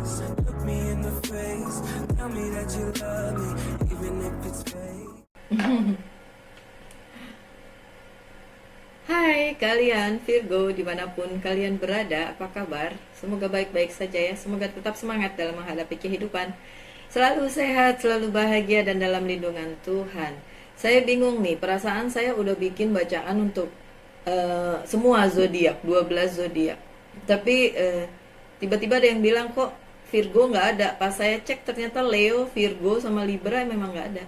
Look me in the face, tell me that you love me, even if it's fake. Hai kalian Virgo dimanapun kalian berada, apa kabar? Semoga baik-baik saja ya. Semoga tetap semangat dalam menghadapi kehidupan, selalu sehat, selalu bahagia dan dalam lindungan Tuhan. Saya bingung nih, perasaan saya udah bikin bacaan untuk semua zodiak, 12 zodiak. Tapi tiba-tiba ada yang bilang kok Virgo nggak ada. Pas saya cek ternyata Leo, Virgo sama Libra memang nggak ada.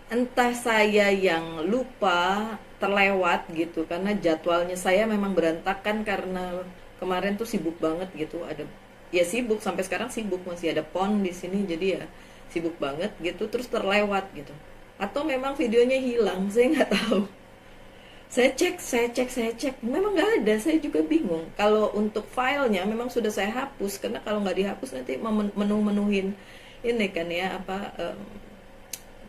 Entah saya yang lupa, terlewat gitu, karena jadwalnya saya memang berantakan karena kemarin tuh sibuk banget gitu. Ada ya sibuk sampai sekarang, sibuk masih ada pon di sini, jadi ya sibuk banget gitu, terus terlewat gitu. Atau memang videonya hilang, saya nggak tahu. Saya cek, memang nggak ada. Saya juga bingung. Kalau untuk filenya memang sudah saya hapus, karena kalau nggak dihapus nanti menuhin ini kan ya apa,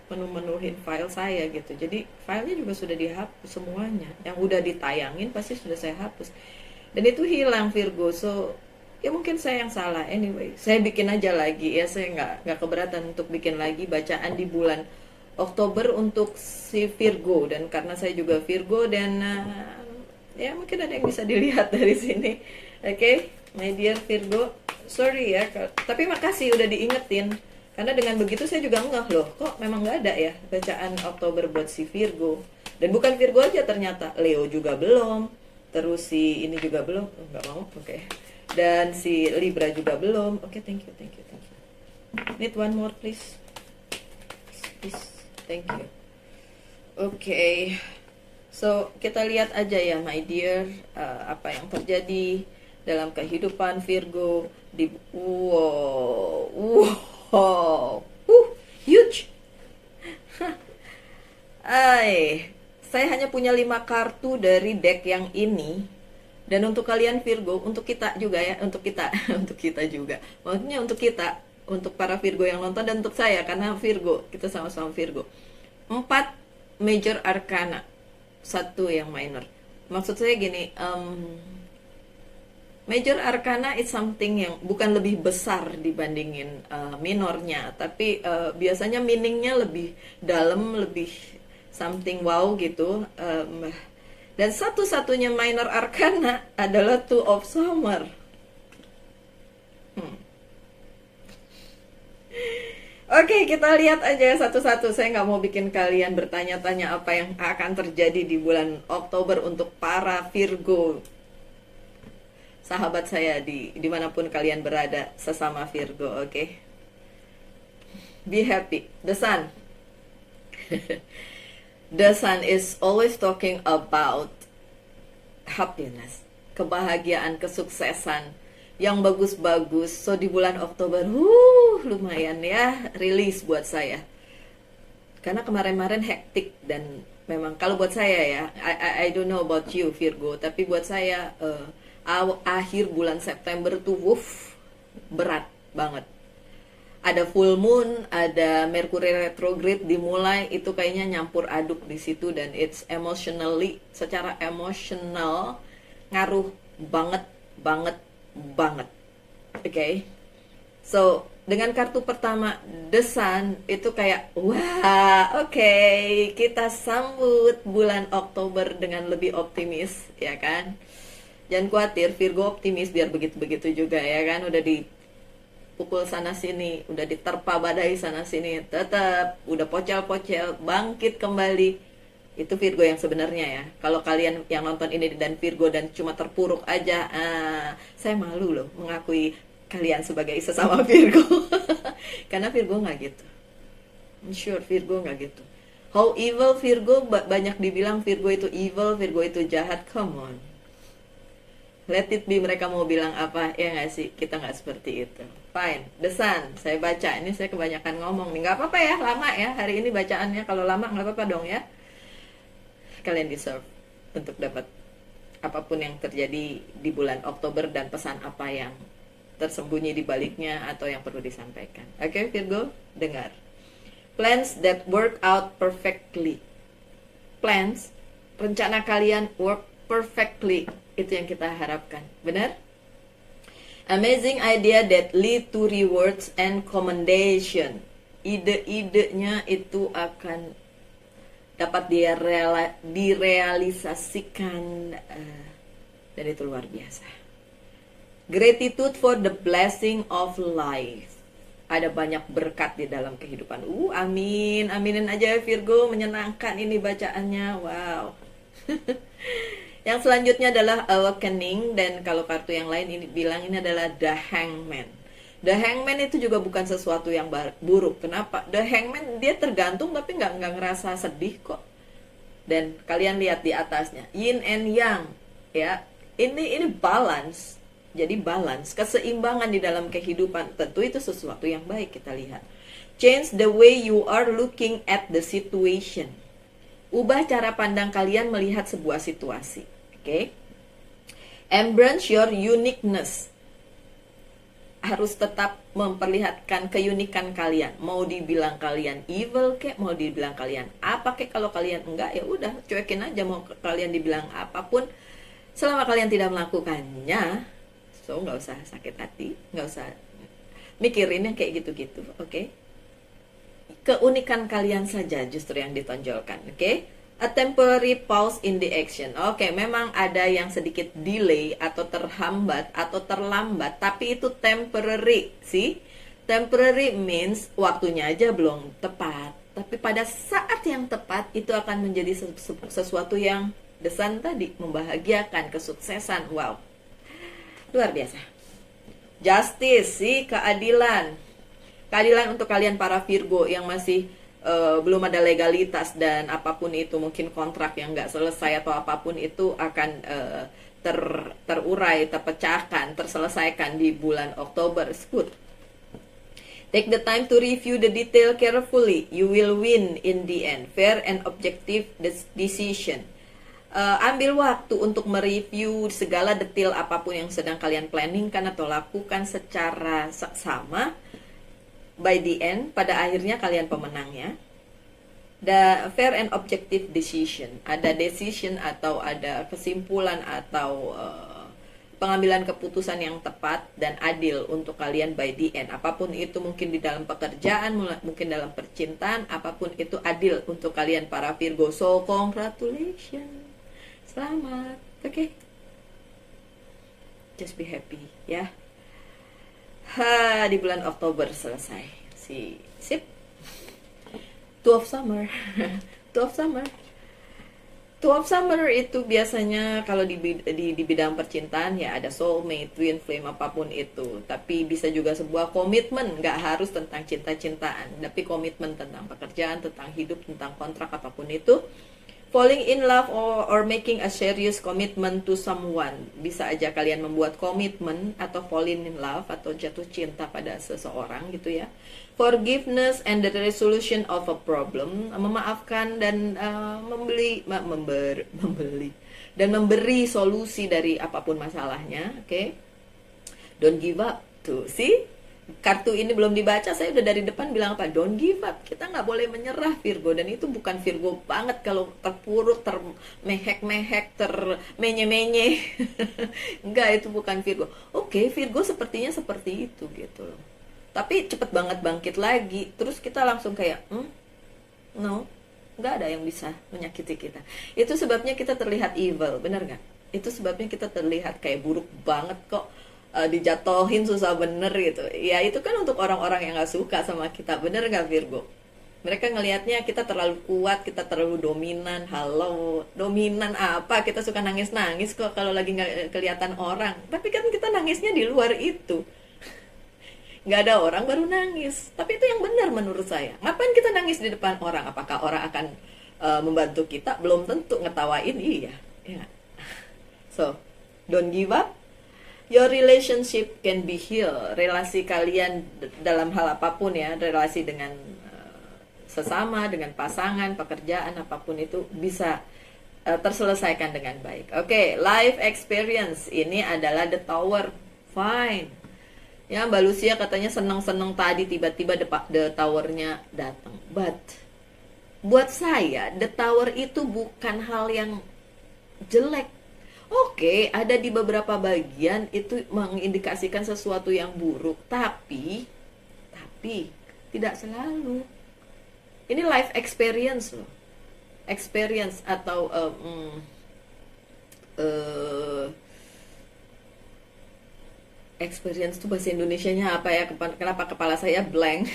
menuhin file saya gitu. Jadi filenya juga sudah dihapus semuanya. Yang udah ditayangin pasti sudah saya hapus. Dan itu hilang Virgo. So ya mungkin saya yang salah. Anyway, saya bikin aja lagi ya. Saya nggak keberatan untuk bikin lagi bacaan di bulan Oktober untuk si Virgo. Dan karena saya juga Virgo dan ya mungkin ada yang bisa dilihat dari sini. Oke, my dear Virgo, sorry ya, tapi makasih udah diingetin. Karena dengan begitu saya juga ngeh loh, kok memang nggak ada ya bacaan Oktober buat si Virgo. Dan bukan Virgo aja ternyata, Leo juga belum, terus si ini juga belum, nggak mau, oke. Dan si Libra juga belum. Oke, thank you. Need one more please, thank you. Oke. So kita lihat aja ya my dear, apa yang terjadi dalam kehidupan Virgo di huge. Saya hanya punya 5 kartu dari deck yang ini. Dan untuk kalian Virgo, untuk kita juga ya, untuk kita, untuk kita juga. Maksudnya untuk kita, untuk para Virgo yang nonton dan untuk saya karena Virgo, kita sama-sama Virgo. 4 major arcana, 1 yang minor. Maksud saya gini, major arcana is something yang bukan lebih besar dibandingin minornya, tapi biasanya meaningnya lebih dalam, lebih something wow gitu. Dan satu-satunya minor arcana adalah Two of Summer. Oke, kita lihat aja satu-satu. Saya nggak mau bikin kalian bertanya-tanya apa yang akan terjadi di bulan Oktober untuk para Virgo. Sahabat saya dimanapun kalian berada, sesama Virgo, oke? Be happy. The Sun. The Sun is always talking about happiness, kebahagiaan, kesuksesan, yang bagus-bagus. So di bulan Oktober, lumayan ya, rilis buat saya. Karena kemarin-kemarin hektik dan memang kalau buat saya ya, I don't know about you Virgo, tapi buat saya akhir bulan September tuh berat banget. Ada full moon, ada Mercury retrograde dimulai, itu kayaknya nyampur aduk di situ dan it's emotionally, secara emosional ngaruh banget. Oke. So, dengan kartu pertama The Sun itu kayak wah, oke, kita sambut bulan Oktober dengan lebih optimis, ya kan? Jangan khawatir, Virgo optimis biar begitu-begitu juga ya kan, udah dipukul sana sini, udah diterpa badai sana sini, tetap udah pocel-pocel, bangkit kembali. Itu Virgo yang sebenarnya ya. Kalau kalian yang nonton ini dan Virgo dan cuma terpuruk aja, saya malu loh mengakui kalian sebagai sesama Virgo. Karena Virgo nggak gitu. I'm sure Virgo nggak gitu. How evil Virgo, banyak dibilang Virgo itu evil, Virgo itu jahat, come on. Let it be, mereka mau bilang apa, ya nggak sih? Kita nggak seperti itu. Fine, The Sun, saya baca. Ini saya kebanyakan ngomong nih, nggak apa-apa ya, lama ya. Hari ini bacaannya, kalau lama nggak apa-apa dong ya. Kalian deserve untuk dapat apapun yang terjadi di bulan Oktober dan pesan apa yang tersembunyi di baliknya atau yang perlu disampaikan. Oke, Virgo, dengar. Plans that work out perfectly. Plans, rencana kalian work perfectly. Itu yang kita harapkan, benar? Amazing idea that lead to rewards and commendation. Ide-idenya itu akan dapat direalisasikan, dan itu luar biasa. Gratitude for the blessing of life. Ada banyak berkat di dalam kehidupan. Amin, aminin aja ya Virgo, menyenangkan ini bacaannya. Wow. Yang selanjutnya adalah awakening, dan kalau kartu yang lain ini bilang ini adalah the hangman. The hangman itu juga bukan sesuatu yang buruk. Kenapa? The hangman dia tergantung tapi nggak ngerasa sedih kok. Dan kalian lihat di atasnya, yin and yang, ya. Ini balance. Jadi balance, keseimbangan di dalam kehidupan. Tentu itu sesuatu yang baik kita lihat. Change the way you are looking at the situation. Ubah cara pandang kalian melihat sebuah situasi. Oke? Embrace your uniqueness. Harus tetap memperlihatkan keunikan kalian. Mau dibilang kalian evil kek, mau dibilang kalian apa kek, kalau kalian enggak ya udah cuekin aja. Mau kalian dibilang apapun, selama kalian tidak melakukannya, so nggak usah sakit hati, nggak usah mikirin yang kayak gitu-gitu. Oke? Keunikan kalian saja justru yang ditonjolkan. Oke? A temporary pause in the action. Oke, memang ada yang sedikit delay atau terhambat atau terlambat, tapi itu temporary, sih. Temporary means waktunya aja belum tepat, tapi pada saat yang tepat itu akan menjadi sesuatu yang desan tadi, membahagiakan, kesuksesan. Wow, luar biasa. Justice, sih, keadilan. Keadilan untuk kalian para Virgo yang masih belum ada legalitas, dan apapun itu, mungkin kontrak yang nggak selesai atau apapun itu akan terurai, terpecahkan, terselesaikan di bulan Oktober. Good. Take the time to review the detail carefully. You will win in the end. Fair and objective decision. Ambil waktu untuk mereview segala detail apapun yang sedang kalian planningkan atau lakukan secara sama. By the end, pada akhirnya kalian pemenangnya. The fair and objective decision. Ada decision atau ada kesimpulan atau pengambilan keputusan yang tepat dan adil untuk kalian by the end. Apapun itu, mungkin di dalam pekerjaan, mungkin dalam percintaan, apapun itu adil untuk kalian para Virgo. So, congratulations. Selamat. Oke. Just be happy, ya. Di bulan Oktober selesai. Sip. Two of Summer. Two of Summer. Two of Summer itu biasanya kalau di bidang percintaan ya ada soulmate, twin flame, apapun itu. Tapi bisa juga sebuah komitmen, nggak harus tentang cinta-cintaan, tapi komitmen tentang pekerjaan, tentang hidup, tentang kontrak, apapun itu. Falling in love or making a serious commitment to someone. Bisa aja kalian membuat komitmen atau falling in love atau jatuh cinta pada seseorang gitu ya. Forgiveness and the resolution of a problem. Memaafkan dan memberi dan memberi solusi dari apapun masalahnya. Oke? Don't give up. Tuh, see? Kartu ini belum dibaca, saya udah dari depan bilang apa? Don't give up. Kita nggak boleh menyerah, Virgo. Dan itu bukan Virgo banget kalau terpuruk, termehek-mehek, termenye-menye. Enggak, itu bukan Virgo. Oke, Virgo sepertinya seperti itu gitu loh. Tapi cepet banget bangkit lagi. Terus kita langsung kayak, no, nggak ada yang bisa menyakiti kita. Itu sebabnya kita terlihat evil, bener nggak? Itu sebabnya kita terlihat kayak buruk banget kok. Dijatohin susah bener gitu. Ya itu kan untuk orang-orang yang gak suka sama kita. Bener gak Virgo? Mereka ngelihatnya kita terlalu kuat, kita terlalu dominan. Halo, dominan apa? Kita suka nangis-nangis kok kalau lagi gak kelihatan orang. Tapi kan kita nangisnya di luar itu. Gak ada orang baru nangis. Tapi itu yang benar menurut saya. Ngapain kita nangis di depan orang? Apakah orang akan membantu kita? Belum tentu. Ngetawain iya ya. So, don't give up. Your relationship can be healed. Relasi kalian dalam hal apapun ya, relasi dengan sesama, dengan pasangan, pekerjaan, apapun itu bisa terselesaikan dengan baik. Oke, life experience ini adalah the tower. Fine. Ya, Mbak Lucia katanya seneng-seneng tadi tiba-tiba the towernya datang. But buat saya the tower itu bukan hal yang jelek. Oke, ada di beberapa bagian itu mengindikasikan sesuatu yang buruk, tapi tidak selalu. Ini life experience loh. Experience atau experience itu bahasa Indonesianya apa ya? Kenapa kepala saya blank?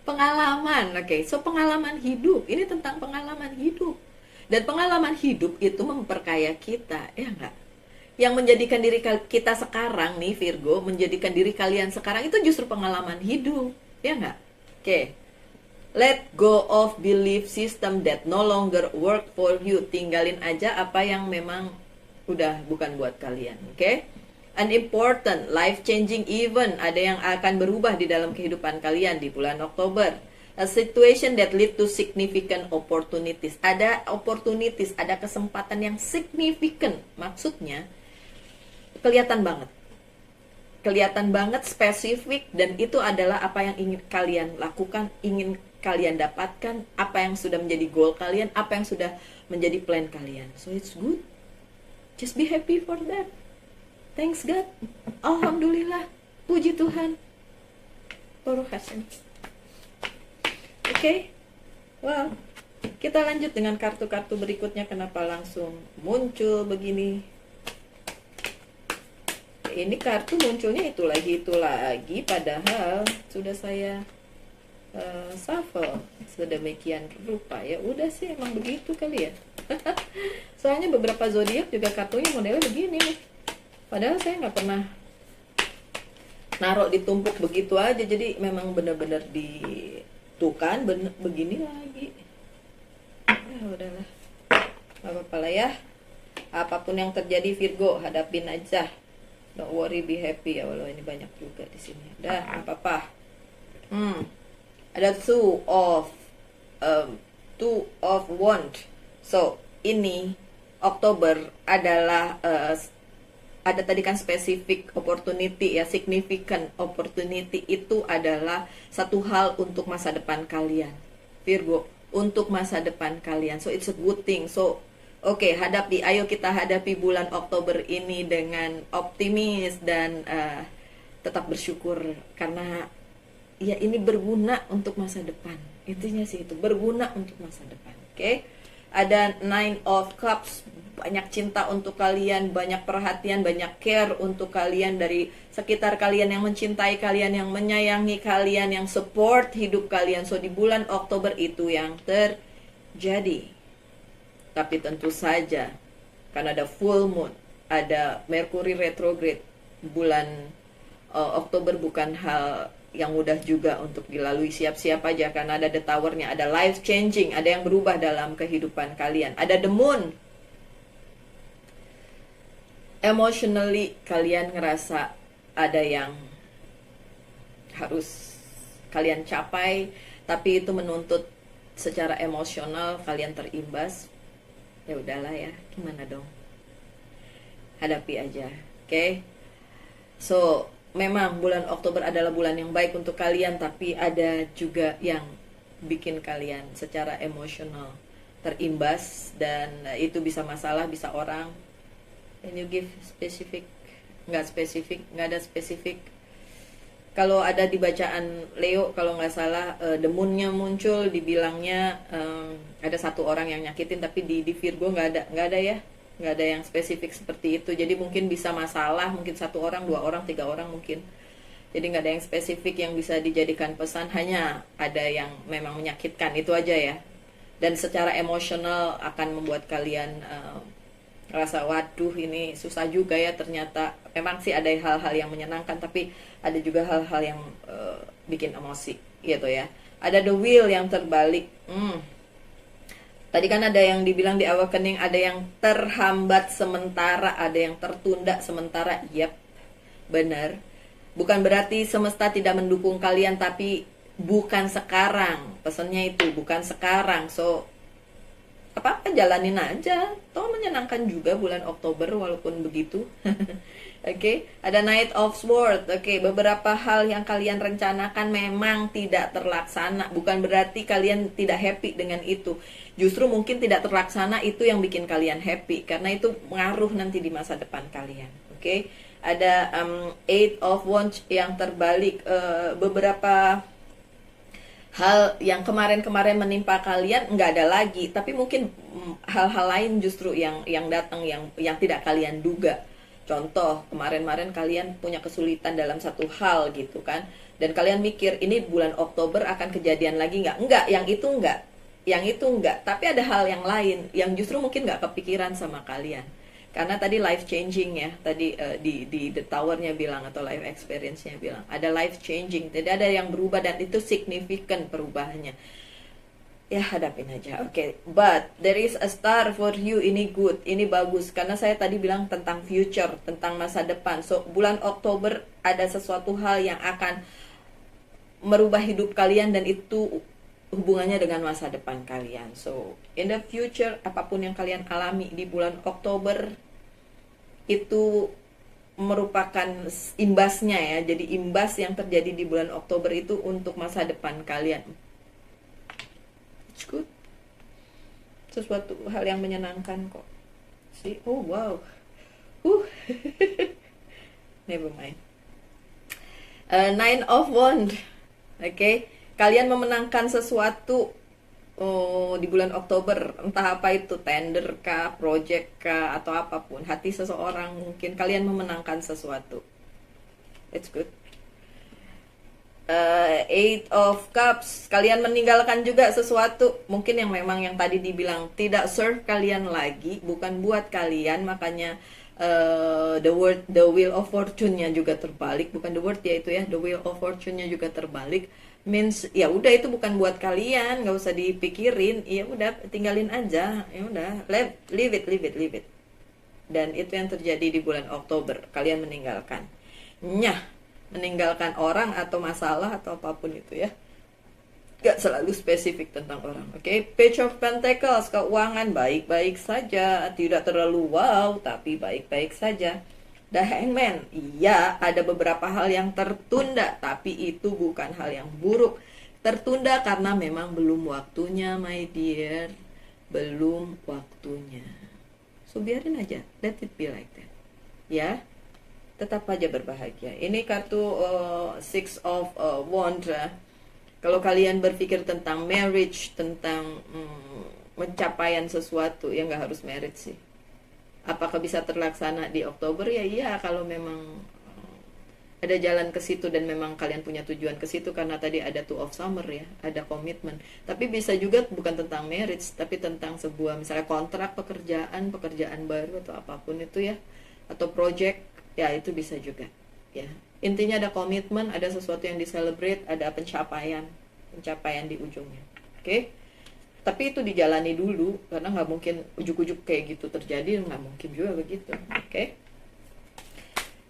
Pengalaman, oke. So pengalaman hidup, ini tentang pengalaman hidup. Dan pengalaman hidup itu memperkaya kita, ya enggak? Yang menjadikan diri kita sekarang nih Virgo, menjadikan diri kalian sekarang itu justru pengalaman hidup, ya enggak? Oke. Let go of belief system that no longer work for you. Tinggalin aja apa yang memang udah bukan buat kalian, oke? An important life-changing event, ada yang akan berubah di dalam kehidupan kalian di bulan Oktober. A situation that lead to significant opportunities. Ada opportunities, ada kesempatan yang significant. Maksudnya, kelihatan banget. Kelihatan banget, spesifik, dan itu adalah apa yang ingin kalian lakukan, ingin kalian dapatkan, apa yang sudah menjadi goal kalian, apa yang sudah menjadi plan kalian. So it's good. Just be happy for that. Thanks God. Alhamdulillah. Puji Tuhan. Baruch Hashem. Oke. Wow. Kita lanjut dengan kartu-kartu berikutnya. Kenapa langsung muncul begini? Ini kartu munculnya itu lagi. Padahal sudah saya shuffle sedemikian rupa. Ya udah sih, emang begitu kali ya. Soalnya beberapa zodiak juga kartunya modelnya begini nih. Padahal saya nggak pernah naruh ditumpuk begitu aja. Jadi memang benar-benar ditukan begini lagi. Ya udahlah, nggak apa-apa lah ya. Apapun yang terjadi Virgo, hadapin aja. Don't worry, be happy. Ya walau ini banyak juga di sini. Udah, nggak apa-apa. Ada two of wand. So ini Oktober adalah ada tadi kan spesifik opportunity ya, significant opportunity itu adalah satu hal untuk masa depan kalian, Virgo, untuk masa depan kalian. So it's a good thing. So oke, ayo kita hadapi bulan Oktober ini dengan optimis dan tetap bersyukur karena ya ini berguna untuk masa depan. Intinya sih itu, berguna untuk masa depan. Oke. Ada Nine of Cups, banyak cinta untuk kalian, banyak perhatian, banyak care untuk kalian dari sekitar kalian yang mencintai kalian, yang menyayangi kalian, yang support hidup kalian. So di bulan Oktober itu yang terjadi. Tapi tentu saja karena ada full moon, ada Mercury retrograde, bulan Oktober bukan hal yang mudah juga untuk dilalui. Siap-siap aja karena ada the towernya, ada life changing, ada yang berubah dalam kehidupan kalian. Ada the moon. Emotionally kalian ngerasa ada yang harus kalian capai, tapi itu menuntut secara emosional kalian terimbas. Ya udahlah ya, gimana dong? Hadapi aja, oke? So memang bulan Oktober adalah bulan yang baik untuk kalian, tapi ada juga yang bikin kalian secara emosional terimbas, dan itu bisa masalah, bisa orang. Can you give specific? Nggak ada spesifik. Kalau ada di bacaan Leo, kalau nggak salah, the moon-nya muncul, dibilangnya ada satu orang yang nyakitin, tapi di Virgo nggak ada ya. Nggak ada yang spesifik seperti itu. Jadi mungkin bisa masalah, mungkin satu orang, dua orang, tiga orang mungkin. Jadi nggak ada yang spesifik yang bisa dijadikan pesan, hanya ada yang memang menyakitkan, itu aja ya. Dan secara emosional akan membuat kalian rasa waduh ini susah juga ya ternyata. Memang sih ada hal-hal yang menyenangkan, tapi ada juga hal-hal yang bikin emosi gitu ya. Ada the wheel yang terbalik. Tadi kan ada yang dibilang di awakening, ada yang terhambat sementara, ada yang tertunda sementara. Yap, benar. Bukan berarti semesta tidak mendukung kalian, tapi bukan sekarang. Pesannya itu, bukan sekarang. So, apa-apa jalanin aja. Toh menyenangkan juga bulan Oktober walaupun begitu. Oke, ada Knight of Swords. Oke, beberapa hal yang kalian rencanakan memang tidak terlaksana. Bukan berarti kalian tidak happy dengan itu. Justru mungkin tidak terlaksana itu yang bikin kalian happy, karena itu pengaruh nanti di masa depan kalian. Oke, ada Eight of Wands yang terbalik. Beberapa hal yang kemarin-kemarin menimpa kalian nggak ada lagi, tapi mungkin hal-hal lain justru yang datang yang tidak kalian duga. Contoh, kemarin-kemarin kalian punya kesulitan dalam satu hal gitu kan, dan kalian mikir ini bulan Oktober akan kejadian lagi nggak? Nggak, yang itu nggak. Tapi ada hal yang lain yang justru mungkin nggak kepikiran sama kalian. Karena tadi life changing ya, tadi di The Tower-nya bilang atau life experience-nya bilang ada life changing, tidak ada yang berubah dan itu signifikan perubahannya. Ya hadapin aja, oke. But there is a star for you, ini good, ini bagus. Karena saya tadi bilang tentang future, tentang masa depan. So bulan Oktober ada sesuatu hal yang akan merubah hidup kalian dan itu hubungannya dengan masa depan kalian. So in the future, apapun yang kalian alami di bulan Oktober itu merupakan imbasnya ya. Jadi imbas yang terjadi di bulan Oktober itu untuk masa depan kalian. It's good. Sesuatu hal yang menyenangkan kok. See? Oh wow. Never mind. Nine of Wands. Oke. Kalian memenangkan sesuatu di bulan Oktober. Entah apa itu, tender kah, project kah, atau apapun. Hati seseorang mungkin kalian memenangkan sesuatu. It's good. Eight of Cups, kalian meninggalkan juga sesuatu mungkin yang memang yang tadi dibilang tidak serve kalian lagi, bukan buat kalian, makanya the wheel of fortune-nya juga terbalik, bukan the word ya itu ya, the wheel of fortune-nya juga terbalik, means ya udah itu bukan buat kalian, nggak usah dipikirin, ya udah tinggalin aja, ya udah leave it. Dan itu yang terjadi di bulan Oktober, kalian meninggalkan orang atau masalah atau apapun itu ya, gak selalu spesifik tentang orang. Oke. Page of Pentacles, keuangan baik-baik saja, tidak terlalu wow tapi baik-baik saja. The Hangman, iya ada beberapa hal yang tertunda, tapi itu bukan hal yang buruk. Tertunda karena memang belum waktunya my dear, belum waktunya. So biarin aja, let it be like that ya. Tetap aja berbahagia. Ini kartu Six of Wands. Kalau kalian berpikir tentang marriage, tentang pencapaian sesuatu, ya nggak harus marriage sih. Apakah bisa terlaksana di Oktober? Ya iya, kalau memang ada jalan ke situ dan memang kalian punya tujuan ke situ, karena tadi ada Two of Summer ya, ada komitmen. Tapi bisa juga bukan tentang marriage, tapi tentang sebuah misalnya kontrak pekerjaan baru atau apapun itu ya, atau project. Ya itu bisa juga ya. Intinya ada komitmen, ada sesuatu yang di-celebrate, ada pencapaian di ujungnya. Oke? Tapi itu dijalani dulu, karena nggak mungkin ujuk-ujuk kayak gitu terjadi, nggak mungkin juga begitu. Oke?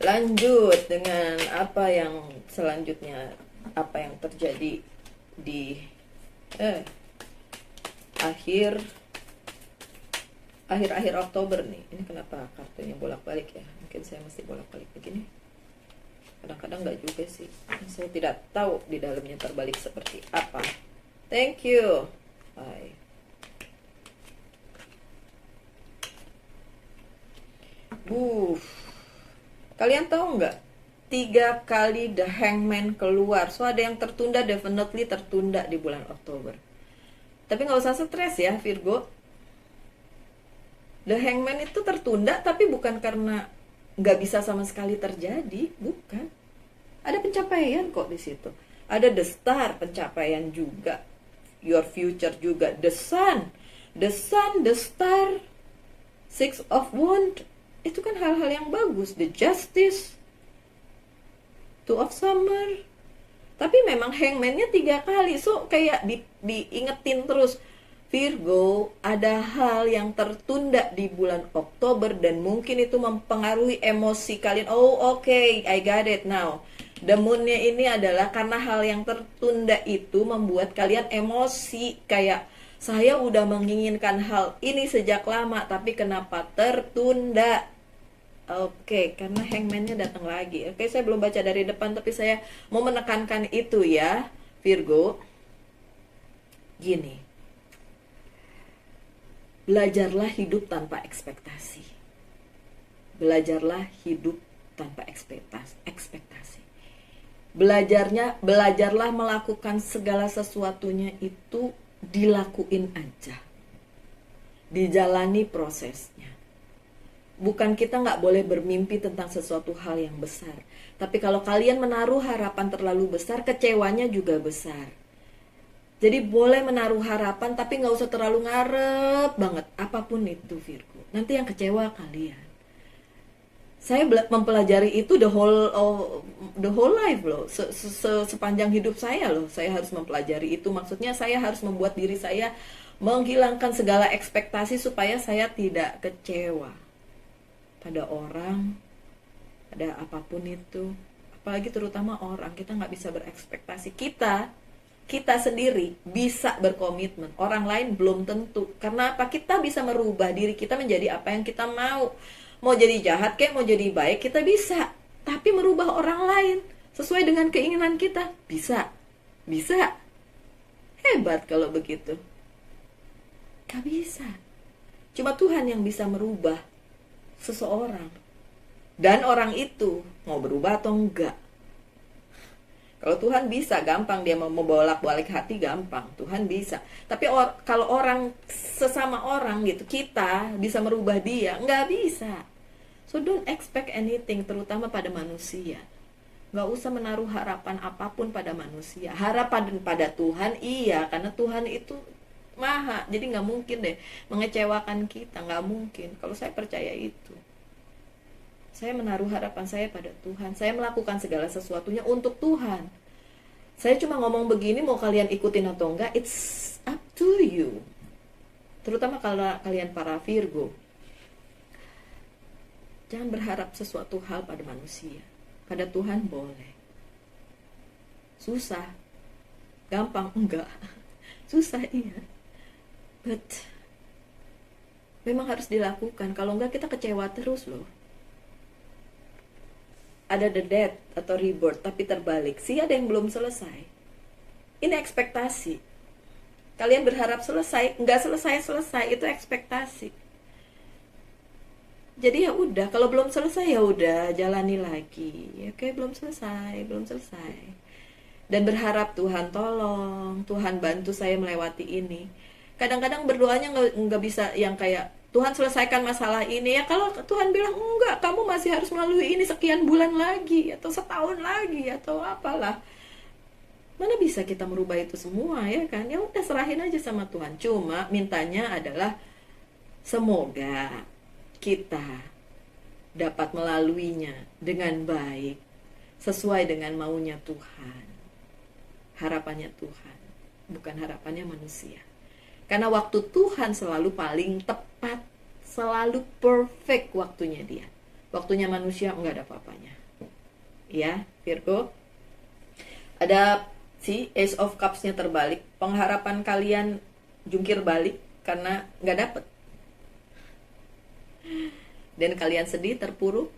Lanjut dengan apa yang selanjutnya, apa yang terjadi di akhir Oktober nih. Ini kenapa kartunya bolak-balik ya? Mungkin saya mesti bolak-balik begini. Kadang-kadang nggak juga sih. Saya tidak tahu di dalamnya terbalik seperti apa. Thank you. Bye. Kalian tahu nggak? 3 kali The Hangman keluar. So ada yang tertunda, definitely tertunda di bulan Oktober. Tapi nggak usah stres ya Virgo. The Hangman itu tertunda, tapi bukan karena nggak bisa sama sekali terjadi, bukan. Ada pencapaian kok di situ. Ada the star, pencapaian juga. Your future juga. The sun, the star, Six of Wands. Itu kan hal-hal yang bagus. The justice, Two of Summer. Tapi memang Hangman-nya 3 kali. So kayak diingetin terus, Virgo, ada hal yang tertunda di bulan Oktober dan mungkin itu mempengaruhi emosi kalian. Oh, okay, I got it now. The moon-nya ini adalah karena hal yang tertunda itu membuat kalian emosi. Kayak, saya udah menginginkan hal ini sejak lama, tapi kenapa tertunda? Oke, karena hangman-nya datang lagi. Oke, saya belum baca dari depan, tapi saya mau menekankan itu ya, Virgo. Gini, belajarlah hidup tanpa ekspektasi. Belajarlah hidup tanpa ekspektasi. Belajarlah melakukan segala sesuatunya itu dilakuin aja. Dijalani prosesnya. Bukan kita nggak boleh bermimpi tentang sesuatu hal yang besar. Tapi kalau kalian menaruh harapan terlalu besar, kecewanya juga besar. Jadi boleh menaruh harapan, tapi nggak usah terlalu ngarep banget. Apapun itu Virgo. Nanti yang kecewa kalian. Saya mempelajari itu the whole life loh. Sepanjang hidup saya loh. Saya harus mempelajari itu. Maksudnya saya harus membuat diri saya menghilangkan segala ekspektasi supaya saya tidak kecewa pada orang, pada apapun itu. Apalagi terutama orang, kita nggak bisa berekspektasi. Kita sendiri bisa berkomitmen, orang lain belum tentu. Karena apa? Kita bisa merubah diri kita menjadi apa yang kita mau. Mau jadi jahat kayak mau jadi baik, kita bisa. Tapi merubah orang lain sesuai dengan keinginan kita, bisa. Hebat kalau begitu. Gak bisa. Cuma Tuhan yang bisa merubah seseorang. Dan orang itu mau berubah atau enggak. Kalau Tuhan bisa, gampang. Dia mau membolak-balik hati, gampang. Tuhan bisa. Tapi kalau orang, sesama orang gitu, kita bisa merubah dia, nggak bisa. So don't expect anything, terutama pada manusia. Nggak usah menaruh harapan apapun pada manusia. Harapan pada Tuhan, iya. Karena Tuhan itu maha. Jadi nggak mungkin deh mengecewakan kita. Nggak mungkin. Kalau saya percaya itu. Saya menaruh harapan saya pada Tuhan. Saya melakukan segala sesuatunya untuk Tuhan. Saya cuma ngomong begini, mau kalian ikutin atau enggak, it's up to you. Terutama kalau kalian para Virgo. Jangan berharap sesuatu hal pada manusia. Pada Tuhan boleh. Susah. Gampang? Enggak. Susah, iya. But memang harus dilakukan. Kalau enggak kita kecewa terus loh. Ada the death atau rebirth, tapi terbalik. Ada yang belum selesai. Ini ekspektasi. Kalian berharap selesai, nggak selesai, itu ekspektasi. Jadi ya udah, kalau belum selesai ya udah, jalani lagi. Oke, belum selesai. Dan berharap Tuhan tolong, Tuhan bantu saya melewati ini. Kadang-kadang berdoanya nggak bisa yang kayak Tuhan selesaikan masalah ini. Ya kalau Tuhan bilang enggak, kamu masih harus melalui ini sekian bulan lagi, atau setahun lagi, atau apalah. Mana bisa kita merubah itu semua, ya kan? Ya udah, serahin aja sama Tuhan. Cuma mintanya adalah semoga kita dapat melaluinya dengan baik, sesuai dengan maunya Tuhan. Harapannya Tuhan, bukan harapannya manusia. Karena waktu Tuhan selalu paling tepat, selalu perfect waktunya dia. Waktunya manusia enggak ada apa-apanya. Ya, Virgo. Ada Ace of Cups-nya terbalik. Pengharapan kalian jungkir balik karena enggak dapet. Dan kalian sedih, terpuruk,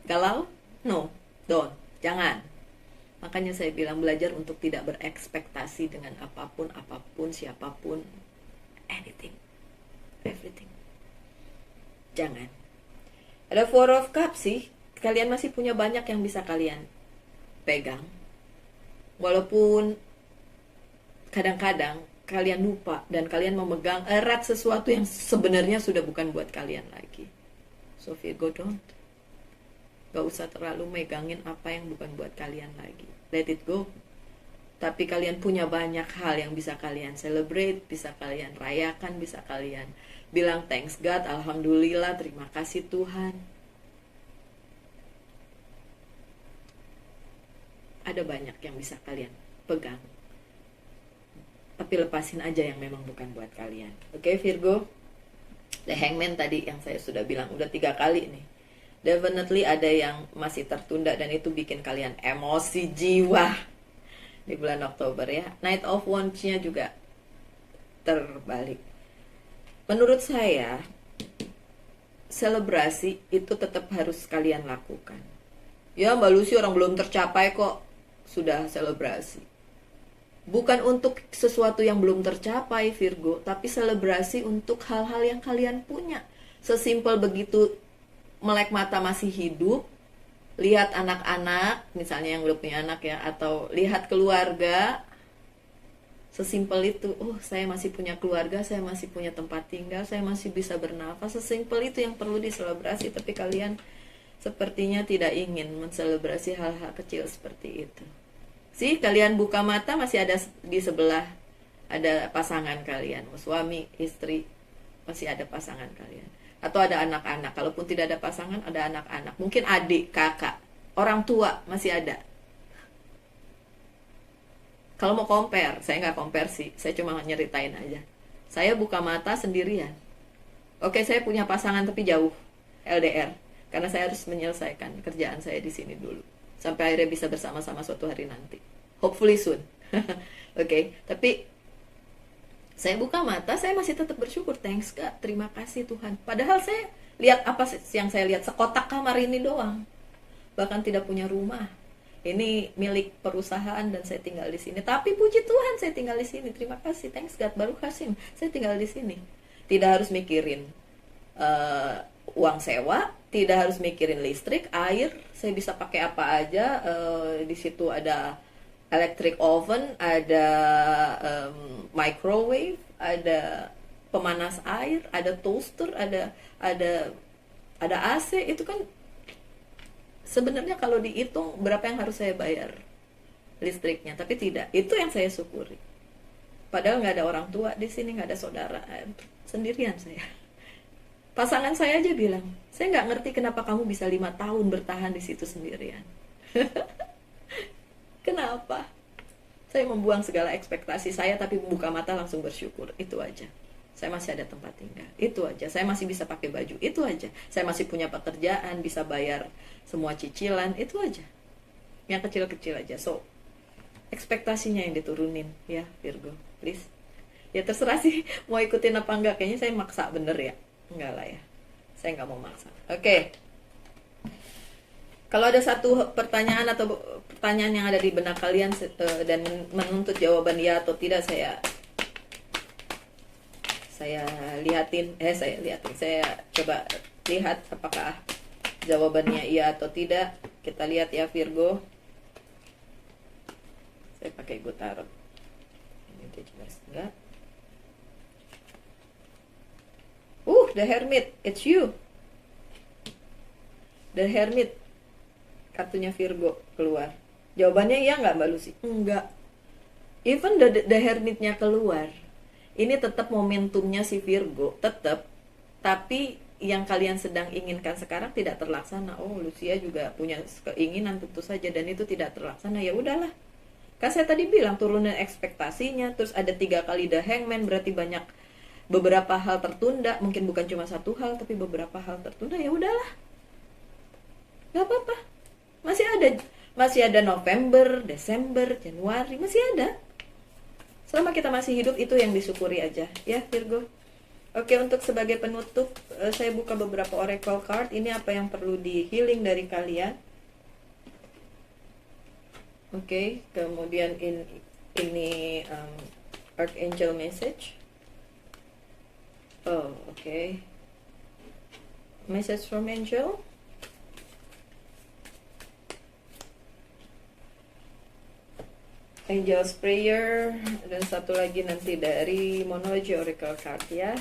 galau? No, don't, jangan. Makanya saya bilang belajar untuk tidak berekspektasi dengan apapun, siapapun, anything, everything. Jangan. Ada Four of Cups sih. Kalian masih punya banyak yang bisa kalian pegang. Walaupun kadang-kadang kalian lupa dan kalian memegang erat sesuatu yang sebenarnya sudah bukan buat kalian lagi. So Virgo, don't. Gak usah terlalu megangin apa yang bukan buat kalian lagi. Let it go. Tapi kalian punya banyak hal yang bisa kalian celebrate, bisa kalian rayakan, bisa kalian bilang thanks God, alhamdulillah, terima kasih Tuhan. Ada banyak yang bisa kalian pegang. Tapi lepasin aja yang memang bukan buat kalian. Oke, Virgo? The Hangman tadi yang saya sudah bilang, udah 3 kali nih. Definitely ada yang masih tertunda dan itu bikin kalian emosi jiwa di bulan Oktober ya. Knight of Wands-nya juga terbalik. Menurut saya selebrasi itu tetap harus kalian lakukan. Ya Mbak Lucy, orang belum tercapai kok sudah selebrasi. Bukan untuk sesuatu yang belum tercapai Virgo, tapi selebrasi untuk hal-hal yang kalian punya. Sesimpel begitu, melek mata masih hidup, lihat anak-anak, misalnya yang belum punya anak ya, atau lihat keluarga. Sesimpel itu, oh saya masih punya keluarga, saya masih punya tempat tinggal, saya masih bisa bernafas. Sesimpel itu yang perlu diselebrasi, tapi kalian sepertinya tidak ingin menselebrasi hal-hal kecil seperti itu. Sih, kalian buka mata masih ada di sebelah, ada pasangan kalian, suami, istri, masih ada pasangan kalian. Atau ada anak-anak, kalaupun tidak ada pasangan, ada anak-anak. Mungkin adik, kakak, orang tua masih ada. Kalau mau compare, saya nggak compare sih, saya cuma nyeritain aja. Saya buka mata sendirian. Oke, saya punya pasangan tapi jauh, LDR. Karena saya harus menyelesaikan kerjaan saya di sini dulu. Sampai akhirnya bisa bersama-sama suatu hari nanti. Hopefully soon. Oke, tapi saya buka mata, saya masih tetap bersyukur. Thanks God, terima kasih Tuhan. Padahal saya lihat apa yang saya lihat? Sekotak kamar ini doang. Bahkan tidak punya rumah. Ini milik perusahaan dan saya tinggal di sini. Tapi puji Tuhan saya tinggal di sini. Terima kasih, thanks God, Baruch Hashem. Saya tinggal di sini. Tidak harus mikirin uang sewa, tidak harus mikirin listrik, air, saya bisa pakai apa aja. Di situ ada electric oven, ada microwave, ada pemanas air, ada toaster, ada AC. Itu kan sebenarnya kalau dihitung berapa yang harus saya bayar listriknya, tapi tidak. Itu yang saya syukuri. Padahal nggak ada orang tua di sini, nggak ada saudara, sendirian saya. Pasangan saya aja bilang, saya nggak ngerti kenapa kamu bisa 5 tahun bertahan di situ sendirian. Kenapa? Saya membuang segala ekspektasi saya, tapi buka mata langsung bersyukur. Itu aja. Saya masih ada tempat tinggal. Itu aja. Saya masih bisa pakai baju. Itu aja. Saya masih punya pekerjaan, bisa bayar semua cicilan. Itu aja. Yang kecil-kecil aja. So, ekspektasinya yang diturunin ya Virgo, please. Ya terserah sih mau ikutin apa enggak. Kayaknya saya maksa bener ya. Enggak lah ya, saya nggak mau maksa. Oke. Kalau ada satu pertanyaan atau pertanyaan yang ada di benak kalian dan menuntut jawaban ya atau tidak, saya coba lihat apakah jawabannya iya atau tidak. Kita lihat ya Virgo. Saya pakai gue taruh ini jelas enggak. The Hermit, it's you. The Hermit, kartunya Virgo keluar. Jawabannya iya nggak Mbak Lucy? Enggak. Even the Hermitnya keluar, ini tetap momentumnya si Virgo, tetap. Tapi yang kalian sedang inginkan sekarang tidak terlaksana. Oh, Lucia juga punya keinginan tentu saja, dan itu tidak terlaksana. Ya udahlah. Kan saya tadi bilang turunin ekspektasinya, terus ada 3 kali the Hangman, berarti banyak. Beberapa hal tertunda, mungkin bukan cuma satu hal, tapi beberapa hal tertunda. Ya udahlah, nggak apa-apa. Masih ada November, Desember, Januari, masih ada. Selama kita masih hidup, itu yang disyukuri aja, ya Virgo. Oke, untuk sebagai penutup, saya buka beberapa oracle card. Ini apa yang perlu di healing dari kalian. Oke, kemudian ini Archangel message. Oh, okay. Message from Angel. Angel's Prayer. Dan satu lagi nanti dari Monology Oracle Card ya.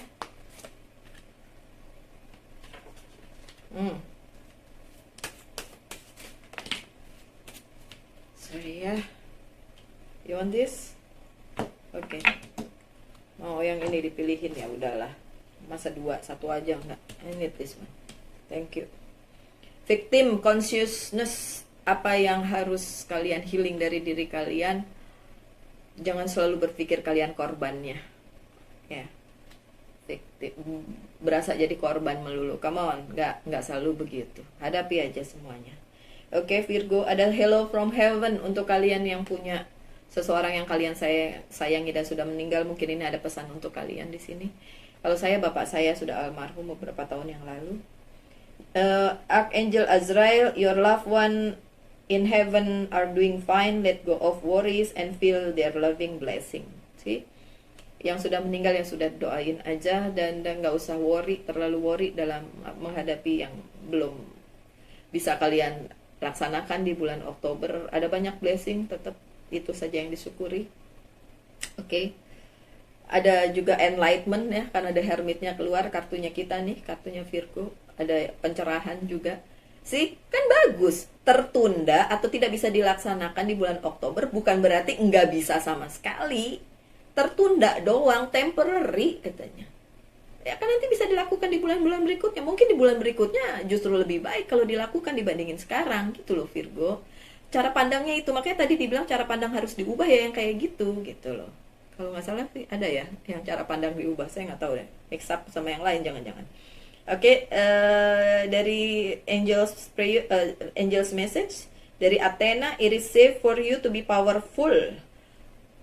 Sorry ya. You want this? Oke. Mau yang ini dipilihin ya udahlah. Masa 2, 1 aja enggak. I need this one. Thank you. Victim consciousness, apa yang harus kalian healing dari diri kalian? Jangan selalu berpikir kalian korbannya. Ya. Victim, berasa jadi korban melulu. Come on, enggak selalu begitu. Hadapi aja semuanya. Oke, Virgo, ada hello from heaven untuk kalian yang punya seseorang yang kalian sayangi dan sudah meninggal. Mungkin ini ada pesan untuk kalian di sini. Kalau saya, bapak saya sudah almarhum beberapa tahun yang lalu. Archangel Azrael, your loved one in heaven are doing fine. Let go of worries and feel their loving blessing. See? Yang sudah meninggal, yang sudah doain aja, dan nggak usah terlalu worry dalam menghadapi yang belum bisa kalian laksanakan di bulan Oktober. Ada banyak blessing, tetap itu saja yang disyukuri. Oke. Ada juga enlightenment ya, karena ada hermitnya keluar, kartunya kita nih, kartunya Virgo. Ada pencerahan juga. Sih, kan bagus. Tertunda atau tidak bisa dilaksanakan di bulan Oktober bukan berarti nggak bisa sama sekali. Tertunda doang, temporary katanya. Ya kan nanti bisa dilakukan di bulan-bulan berikutnya. Mungkin di bulan berikutnya justru lebih baik kalau dilakukan dibandingin sekarang gitu loh Virgo. Cara pandangnya itu, makanya tadi dibilang cara pandang harus diubah ya, yang kayak gitu loh. Kalau nggak salah sih ada ya yang cara pandang diubah, saya nggak tahu deh. Mix up sama yang lain jangan-jangan. Oke, dari Angel's message dari Athena, it is safe for you to be powerful.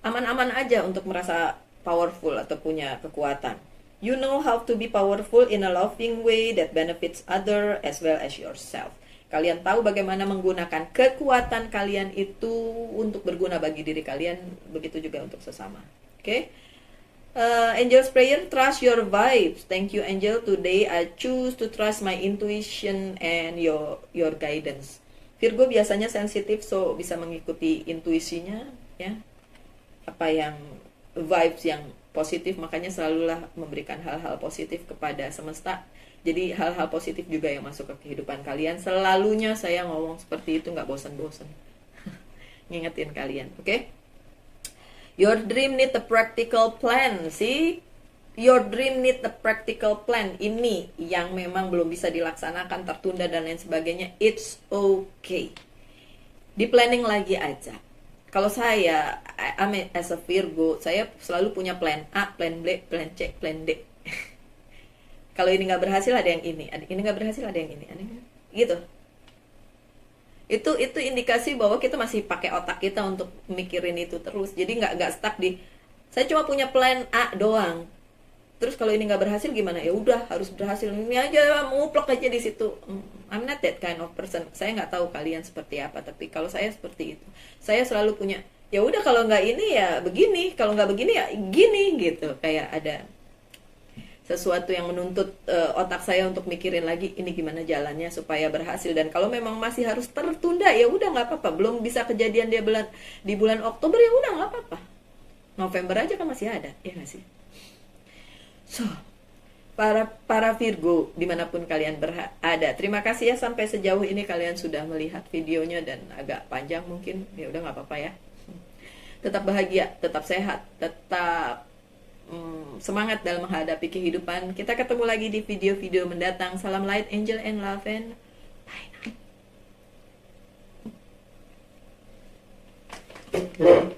Aman-aman aja untuk merasa powerful atau punya kekuatan. You know how to be powerful in a loving way that benefits other as well as yourself. Kalian tahu bagaimana menggunakan kekuatan kalian itu untuk berguna bagi diri kalian, begitu juga untuk sesama. Oke? Angel's prayer, trust your vibes. Thank you angel, today I choose to trust my intuition and your guidance. Virgo biasanya sensitif, so bisa mengikuti intuisinya ya. Apa yang vibes yang positif, makanya selalulah memberikan hal-hal positif kepada semesta. Jadi hal-hal positif juga yang masuk ke kehidupan kalian. Selalunya saya ngomong seperti itu, nggak bosan-bosan. Ngingetin kalian, oke? Your dream need a practical plan, sih. Your dream need a practical plan. Ini yang memang belum bisa dilaksanakan, tertunda dan lain sebagainya. It's okay. Di planning lagi aja. Kalau saya, as a Virgo, saya selalu punya plan A, plan B, plan C, plan D. Kalau ini nggak berhasil, ada yang ini. Ini nggak berhasil, ada yang ini. Gitu. Itu indikasi bahwa kita masih pakai otak kita untuk mikirin itu terus. Jadi nggak stuck di, saya cuma punya plan A doang. Terus kalau ini nggak berhasil gimana? Ya udah, harus berhasil. Ini aja, nguplek aja di situ. I'm not that kind of person. Saya nggak tahu kalian seperti apa, tapi kalau saya seperti itu. Saya selalu punya, ya udah kalau nggak ini ya begini, kalau nggak begini ya gini gitu. Kayak ada sesuatu yang menuntut otak saya untuk mikirin lagi ini gimana jalannya supaya berhasil. Dan kalau memang masih harus tertunda, ya udah nggak apa-apa. Belum bisa kejadian di bulan Oktober, ya udah nggak apa-apa. November aja kan masih ada, ya nggak sih? So, para Virgo dimanapun kalian berada, terima kasih ya sampai sejauh ini kalian sudah melihat videonya dan agak panjang mungkin. Ya udah nggak apa-apa ya. Tetap bahagia, tetap sehat, tetap semangat dalam menghadapi kehidupan. Kita ketemu lagi di video-video mendatang. Salam light, angel, and love, and bye now.